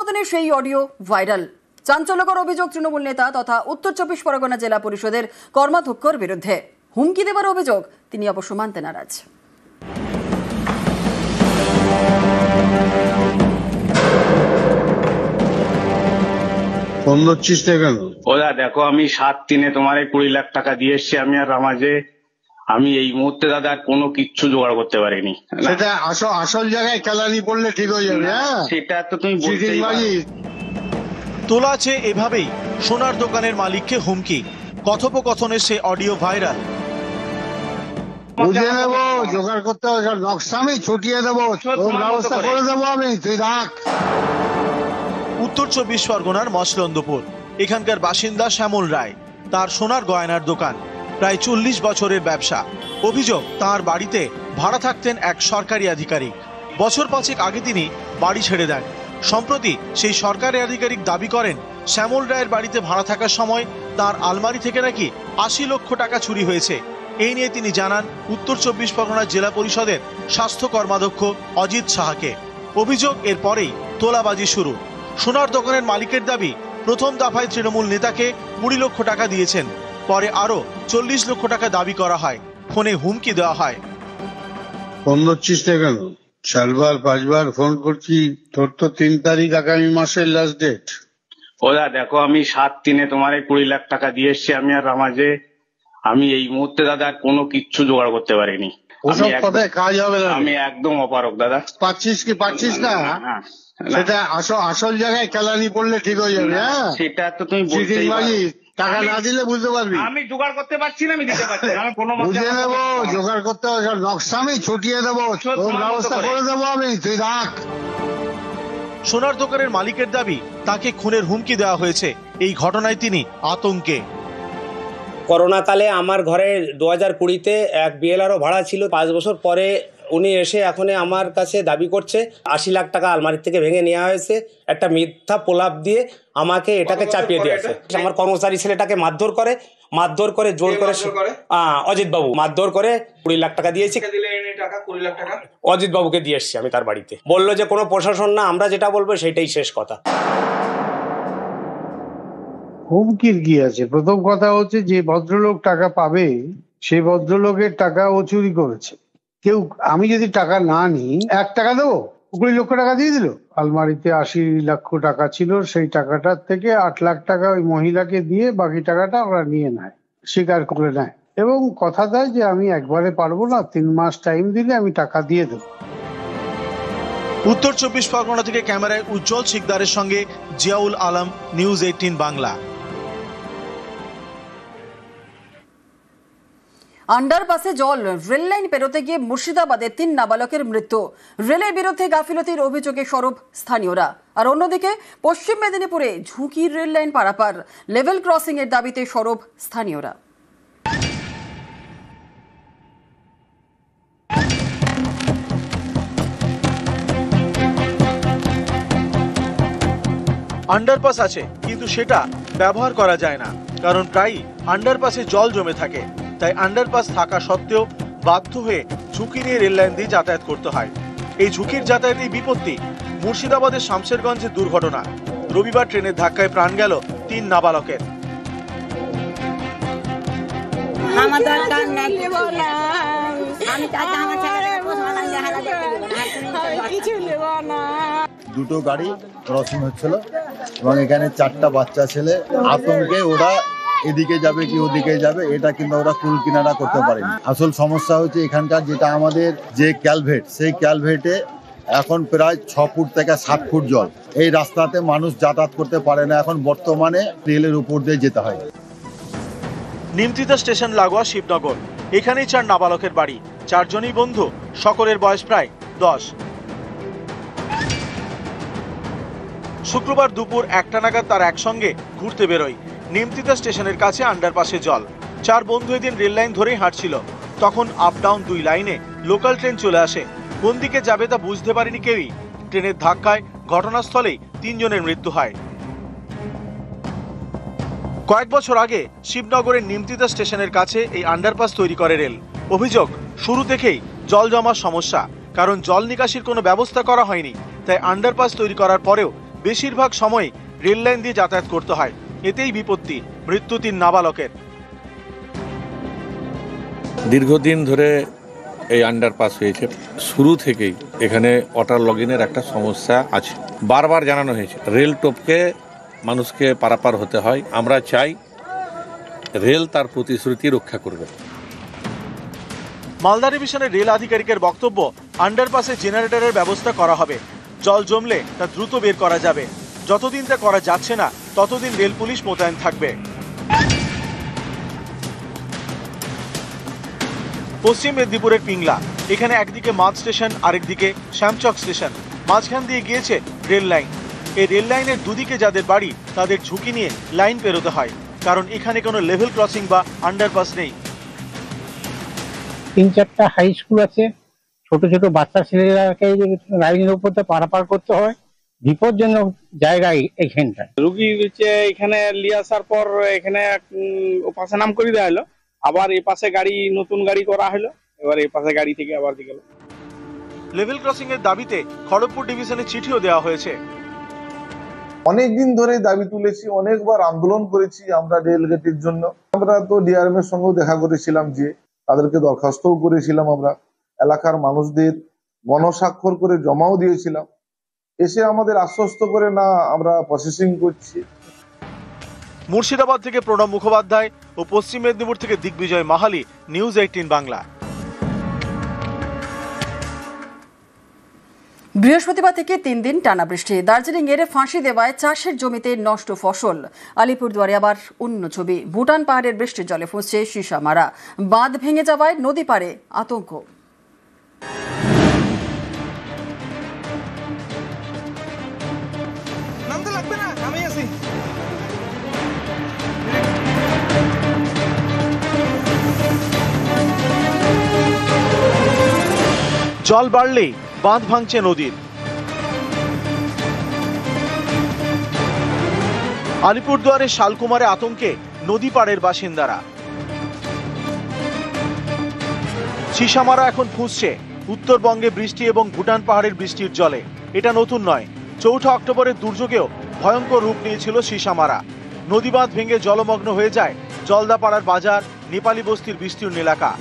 অনুমোদনের সেই audio viral. চাঞ্চল্যকর অভিযোগ তৃণমূল নেতা তথা উত্তর 24 পরগনা জেলা পরিষদের কর্মাধ্যক্ষর বিরুদ্ধে। হুমকি দেবার অভিযোগ তিনি অবশ্য মানতে নারাজ। ওরা দেখো, আমি 7-3 তোমার 20 লাখ টাকা দিয়ে এসছি আমি, আর আমাজে আমি এই মুহূর্তে দাদা আর কোনো কিচ্ছু জোগাড় করতে পারিনি। সেটা আসল জায়গায় কেলানি পড়লে ঠিক হয়ে যাবে। সেটা তো তুমি বলতেই পারো। তোলা আছে এভাবেই সোনার দোকানের মালিককে হুমকি, কথোপকথনের সে অডিও ভাইরাল। বুঝে নেবো, জোগাড় করতে হবে, নকশা আমি ছুটিয়ে দেবো, ব্যবস্থা করে দেবো আমি, তুই রাখ। উত্তর 24 পরগনার মসলন্দপুর, এখানকার বাসিন্দা শ্যামল রায়। তার সোনার গয়নার দোকান, প্রায় 40 বছরের ব্যবসা। অভিযোগ, তার বাড়িতে ভাড়া থাকতেন এক সরকারি আধিকারিক। বছর 5 আগে তিনি বাড়ি ছেড়ে দেন। সম্প্রতি সেই সরকারি আধিকারিক দাবি করেন শ্যামল রায়ের বাড়িতে ভাড়া থাকার সময় তার আলমারি থেকে নাকি 80 লক্ষ টাকা চুরি হয়েছে। এই নিয়ে তিনি জানান উত্তর 24 পরগনা জেলা পরিষদের স্বাস্থ্য কর্মাধ্যক্ষ অজিত সাহাকে। অভিযোগ, এরপরেই তোলাবাজি শুরু। সোনার দোকানের মালিকের দাবি, প্রথম দফায় তৃণমূল নেতাকে 20 লক্ষ টাকা দিয়েছেন, পরে আরো 40 লক্ষ টাকা দাবি করা হয়, ফোনে হুমকি দেওয়া হয়। ফোন ধরছিস না কেন? 4বার 5বার ফোন করছি, তোর তো 3 তারিখ আগামী মাসের লাস্ট ডেট। ওরা দেখো, আমি 7-3 তোমার 20 লাখ টাকা দিয়ে এসছি আমি, আর আমাজে আমি এই মুহূর্তে দাদা আর কোনো কিচ্ছু জোগাড় করতে পারিনি। ওসব কথায় কাজ হবে না, আমি একদম অপারক দাদা। পাচ্ছিস না, সেটা আসল জায়গায় কেলানি পড়লে ঠিক হয়ে যাবে। সেটা তো তুমি বলতেই পারো। টাকা না দিলে বুঝতে পারবি। আমি জোগাড় করতে পারছি না, আমি দিতে পারছি না। বুঝে নেবো, জোগাড় করতে হবে, নকশা আমি ছুটিয়ে দেবো, ব্যবস্থা করে দেবো আমি, তুই রাখ। সোনার দোকানের মালিকের দাবি, তাকে খুনের হুমকি দেওয়া হয়েছে। এই ঘটনায় তিনি আতঙ্কে। করোনাকালে আমার ঘরে 2020-তে এক বিএলআরও ভাড়া ছিল। 5 বছর পরে উনি এসে এখন আমার কাছে দাবি করছে 80 লাখ টাকা আলমারি থেকে ভেঙে নেওয়া হয়েছে। একটা মিথ্যা প্রলাপ দিয়ে আমাকে এটাকে চাপিয়ে দিয়েছে। আমার কর্মচারী ছেলেটাকে মারধর করে জোর করে অজিত বাবু মারধর করে 20 লাখ টাকা দিয়েছি। অজিত বাবুকে দিয়ে এসছি আমি তার বাড়িতে। বললো যে কোনো প্রশাসন না, আমরা যেটা বলবো সেটাই শেষ কথা। হুমকির কি আছে? প্রথম কথা হচ্ছে, যে ভদ্রলোক টাকা পাবে সেই ভদ্রলোকের টাকা ও চুরি করেছে। আমি যদি টাকা না নিই, 1 টাকা দেবো, 20 লক্ষ টাকা দিয়ে দিল। আলমারিতে 80 লক্ষ টাকা ছিল, সেই টাকাটার থেকে 8 লাখ টাকা ওই মহিলাকে দিয়ে বাকি টাকাটা ওরা নিয়ে নেয়, স্বীকার করে নেয়, এবং কথা দেয় যে আমি একবারে পারবো না, 3 মাস টাইম দিলে আমি টাকা দিয়ে দেবো। উত্তর 24 পরগনা থেকে ক্যামেরায় উজ্জ্বল শিকদারের সঙ্গে জিয়াউল আলম, নিউজ 18 বাংলা। আন্ডারপাসে জল, রেল লাইন পেরোতে গিয়ে মুর্শিদাবাদে 3 নাবালকের মৃত্যু। রেলের বিরুদ্ধে গাফিলতির অভিযোগে সরব স্থানীয়রা। আর অন্যদিকে পশ্চিম মেদিনীপুরে ঝুঁকির রেল লাইন পারাপার, লেভেল ক্রসিং এর দাবিতে সরব স্থানীয়রা। আন্ডারপাস আছে, কিন্তু সেটা ব্যবহার করা যায় না, কারণ প্রায়ই আন্ডারপাসে জল জমে থাকে। তাই আন্ডারপাস থাকা সত্ত্বেও বাধ্য হয়ে ঝুঁকি নিয়ে রেল লাইন দিয়ে যাতায়াত করতে হয়। এই ঝুঁকির যাতায়াতেই বিপত্তি। মুর্শিদাবাদের শামশেরগঞ্জে দুর্ঘটনা। রবিবার ট্রেনের ধাক্কায় প্রাণ গেল 3 নাবালকের। দুটো গাড়ি ক্রসিং হচ্ছিল এবং এখানে 4টা বাচ্চা ছেলে আতঙ্কে ওরা এদিকে যাবে কি ওদিকে যাবে, এটা কিন্তু ওরা কুল কিনারা করতে পারেনি। আসল সমস্যা হচ্ছে এখানকার যেটা আমাদের যে ক্যালভেট, সেই ক্যালভেটে এখন প্রায় 6 ফুট থেকে 7 ফুট জল। এই রাস্তাতে মানুষ যাতায়াত করতে পারে না, এখন বর্তমানে রেলের উপর দিয়ে যেতে হয়। নিমতিতা স্টেশন লাগোয়া শিবনগর, এখানেই 4 নাবালকের বাড়ি। 4 জনই বন্ধু, সকলের বয়স প্রায় 10। শুক্রবার দুপুর 1টা নাগাদ তারা একসঙ্গে ঘুরতে বেরোয়। নিমতিতা স্টেশনের কাছে আন্ডারপাসে জল। 4 বন্ধু এদিন রেল লাইন ধরেই হাঁটছিল। তখন আপ ডাউন 2 লাইনে লোকাল ট্রেন চলে আসে। কোন দিকে যাবে তা বুঝতে পারেনি কেউই। ট্রেনের ধাক্কায় ঘটনাস্থলেই 3 জনের মৃত্যু হয়। কয়েক বছর আগে শিবনগরের নিমতিতা স্টেশনের কাছে এই আন্ডারপাস তৈরি করে রেল। অভিযোগ, শুরু থেকেই জল জমার সমস্যা, কারণ জল নিকাশির কোনো ব্যবস্থা করা হয়নি। তাই আন্ডারপাস তৈরি করার পরেও বেশিরভাগ সময় রেল লাইন দিয়ে যাতায়াত করতে হয়। এতেই বিপত্তি, মৃত্যু 3 নাবালকের। দীর্ঘদিন ধরে এই আন্ডারপাস হয়েছে, শুরু থেকেই এখানে ওয়াটার লগিনের একটা সমস্যা আছে। বারবার জানানো হয়েছে রেল টপকে মানুষকে পারাপার হতে হয়। আমরা চাই রেল তার প্রতিশ্রুতি রক্ষা করবে। মালদা ডিভিশনের রেল আধিকারিকের বক্তব্য, আন্ডারপাসে জেনারেটরের ব্যবস্থা করা হবে। জল জমলে তা দ্রুত বের করা যাবে। যতদিন তা করা যাচ্ছে না ততদিন রেল পুলিশ মোতায়েন থাকবে। পশ্চিম মেদিনীপুরের পিংলা, এখানে একদিকে মাছ স্টেশন, আরেকদিকে শ্যামচক স্টেশন, মাঝখান দিয়ে গিয়েছে রেল লাইন। এই রেল লাইনের দুদিকে যাদের বাড়ি তাদের ঝুঁকি নিয়ে লাইন পেরোতে হয়, কারণ এখানে কোনো লেভেল ক্রসিং বা আন্ডারপাস নেই। 3-4টা হাই স্কুল আছে, ছোট ছোট বাচ্চা ছেলেরাকে লাইনের উপর পারাপার করতে হয়। বিপজ্জনক জায়গায় এইখানটা রুগী হচ্ছে এখানে নিয়ে আসার পর এখানে পাশে নাম করে দেওয়া হলো, আবার এই পাশে গাড়ি নতুন গাড়ি করা হলো, এবার এই পাশে গাড়ি থেকে আবার দিকে লেভেল ক্রসিং এর দাবিতে খড়গপুর ডিভিশনে চিঠিও দেওয়া হয়েছে। অনেকদিন ধরে দাবি তুলেছি, অনেকবার আন্দোলন করেছি আমরা রেল গেটের জন্য। আমরা তো ডিআরএম এর সঙ্গেও দেখা করেছিলাম, যে তাদেরকে দরখাস্তও করেছিলাম, আমরা এলাকার মানুষদের গণস্বাক্ষর করে জমাও দিয়েছিলাম। এসে আমাদের আশ্বস্ত করে না আমরা প্রসেসিং করছি। মুর্শিদাবাদ থেকে প্রণব মুখোপাধ্যায় ও পশ্চিম মেদিনীপুর থেকে দিগ্বিজয় মাহালি, নিউজ 18 বাংলা। বৃহস্পতিবার থেকে 3 দিন টানা বৃষ্টি, দার্জিলিং এর ফাঁসি দেওয়ায় চাষের জমিতে নষ্ট ফসল। আলিপুরদুয়ারে আবার অন্য ছবি, ভুটান পাহাড়ের বৃষ্টির জলে ফুঁসছে সীসামারা, বাঁধ ভেঙে যাওয়ায় নদী পাড়ে আতঙ্ক। জল বাড়লেই বাঁধ ভাঙছে নদীর। আলিপুরদুয়ারের শালকুমারে আতঙ্কে নদী পাড়ের বাসিন্দারা। সীসামারা এখন ফুঁসছে উত্তরবঙ্গে বৃষ্টি এবং ভুটান পাহাড়ের বৃষ্টির জলে। এটা নতুন নয়, 4 অক্টোবরের দুর্যোগেও ভয়ঙ্কর রূপ নিয়েছিল সীসামারা। নদী বাঁধ ভেঙে জলমগ্ন হয়ে যায় জলদাপাড়ার বাজার, নেপালি বস্তির বিস্তীর্ণ এলাকা।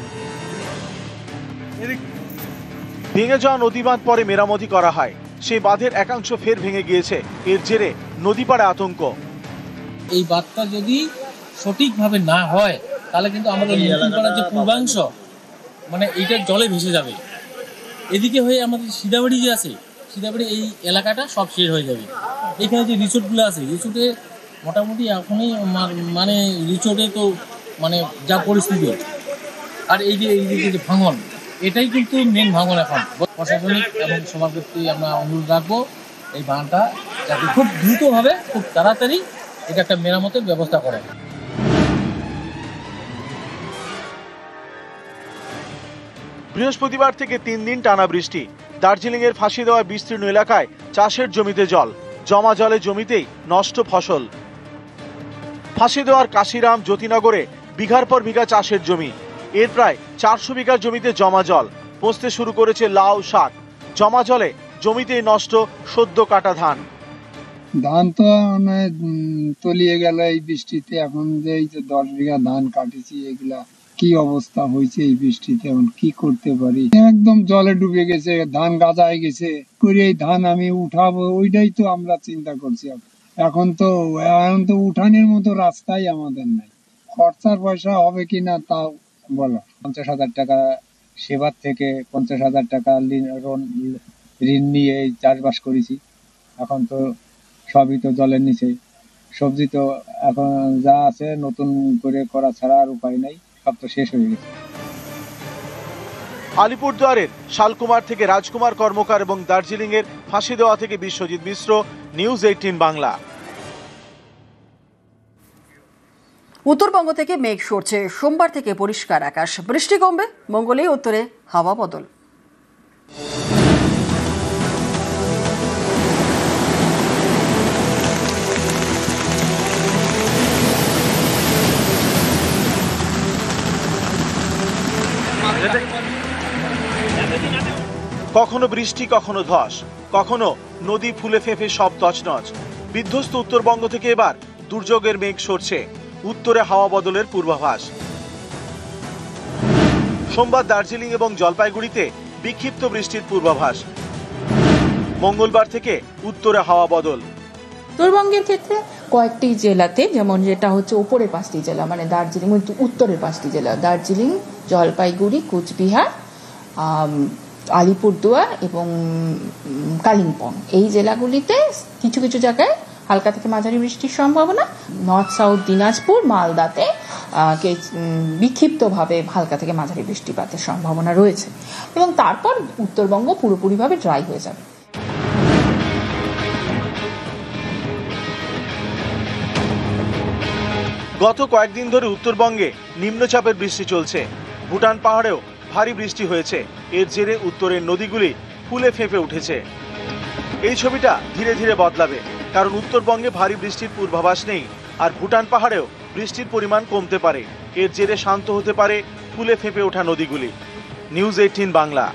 ভেঙে যাওয়া নদী বাঁধ পরে মেরামতি করা হয়, সেই বাঁধের একাংশ ফের ভেঙে গিয়েছে। এর জেরে নদী পাড়ে আতঙ্ক। এই বাঁধটা যদি সঠিকভাবে না হয় তাহলে কিন্তু আমাদের নতুন পাড়ার যে পূর্বাংশ মানে এইটা জলে ভেসে যাবে। এদিকে হয়ে আমাদের সিদাবাড়ি যে আছে, সিদাবাড়ি এই এলাকাটা সব শেষ হয়ে যাবে। এখানে যে রিসোর্টগুলো আছে, রিসোর্টে মোটামুটি এখনই মানে রিসোর্টে তো মানে যা পরিস্থিতি, আর এই যে ভাঙন, এটাই কিন্তু মেন ভাঙন। এখন প্রশাসনিক এবং সবার প্রতি আমরা অনুরোধ রাখবো এই বাঁধটা যাতে খুব দ্রুতভাবে, খুব তাড়াতাড়ি এটা একটা মেরামতের ব্যবস্থা করে। বৃহস্পতিবার থেকে 3 দিন টানা বৃষ্টি, দার্জিলিং এর ফাঁসি দেওয়া বিস্তীর্ণ এলাকায় চাষের জমিতে জল, জমা জলে জমিতেই নষ্ট ফসল। ফাঁসি দেওয়ার কাশিরাম, জ্যোতিনগরে বিঘার পর বিঘা চাষের জমি, এর প্রায় 400 বিঘা জমিতে জমা জল, পচতে শুরু করেছে লাউ, শাক। জমা জলে জমিতেই নষ্ট সদ্য কাটা ধান। ধান তো তলিয়ে গেল এই বৃষ্টিতে। এখন যে এই যে 10 বিঘা ধান কাটেছি, এগুলা কি অবস্থা হয়েছে এই বৃষ্টিতে, এখন কি করতে পারি? একদম জলে ডুবে গেছে, ধান গাজায় গেছে। করে এই ধান আমি উঠাবো, ওইটাই তো আমরা চিন্তা করছি। এখন তো উঠানের মতো রাস্তাই আমাদের নাই। খরচার পয়সা হবে কিনা তাও বলো। 50,000 টাকা সেবার থেকে 50,000 টাকা ঋণ নিয়ে চাষবাস করেছি। এখন তো সবই তো জলের নিচে। সবজি তো এখন যা আছে নতুন করে করা ছাড়া আর উপায় নাই, সব তো শেষ হয়ে গেছে। আলিপুরদুয়ারের শালকুমার থেকে রাজকুমার কর্মকার এবং দার্জিলিং এর ফাঁসি দেওয়া থেকে বিশ্বজিৎ মিশ্র, নিউজ 18 বাংলা। উত্তরবঙ্গ থেকে মেঘ সরছে, সোমবার থেকে পরিষ্কার আকাশ, বৃষ্টি কমবে, মঙ্গলেই উত্তরে হাওয়া বদল। কখনো বৃষ্টি, কখনো ধস, কখনো নদী ফুলে ফেঁপে সব তছনছ। বিধ্বস্ত উত্তরবঙ্গ থেকে এবার দুর্যোগের মেঘ সরছে, উত্তরে হাওয়া বদলের পূর্বাভাস। সোমবার দার্জিলিং এবং জলপাইগুড়িতে বিক্ষিপ্ত বৃষ্টির পূর্বাভাস। মঙ্গলবার থেকে উত্তরে হাওয়া বদল। উত্তরবঙ্গের ক্ষেত্রে কয়েকটি জেলাতে, যেমন যেটা হচ্ছে ওপরের 5টি জেলা, মানে দার্জিলিং, উত্তরের 5টি জেলা দার্জিলিং, জলপাইগুড়ি, কুচবিহার, আলিপুরদুয়ার এবং কালিম্পং, এই জেলাগুলিতে কিছু কিছু জায়গায় হালকা থেকে মাঝারি বৃষ্টির সম্ভাবনা। নর্থ সাউথ দিনাজপুর, মালদাতে বিক্ষিপ্তভাবে হালকা থেকে মাঝারি বৃষ্টিপাতের সম্ভাবনা রয়েছে এবং তারপর উত্তরবঙ্গ পুরোপুরিভাবে ড্রাই হয়ে যাবে। গত কয়েকদিন ধরে উত্তরবঙ্গে নিম্নচাপের বৃষ্টি চলছে। ভুটান পাহাড়েও ভারী বৃষ্টি হয়েছে। এর জেরে উত্তরের নদীগুলি ফুলে ফেঁপে উঠেছে। এই ছবিটা ধীরে ধীরে বদলাবে, কারণ উত্তরবঙ্গে ভারী বৃষ্টির পূর্বাভাস নেই, আর ভুটান পাহাড়েও বৃষ্টির পরিমাণ কমতে পারে। এর জেরে শান্ত হতে পারে ফুলে ফেঁপে ওঠা নদীগুলি। নিউজ 18 বাংলা।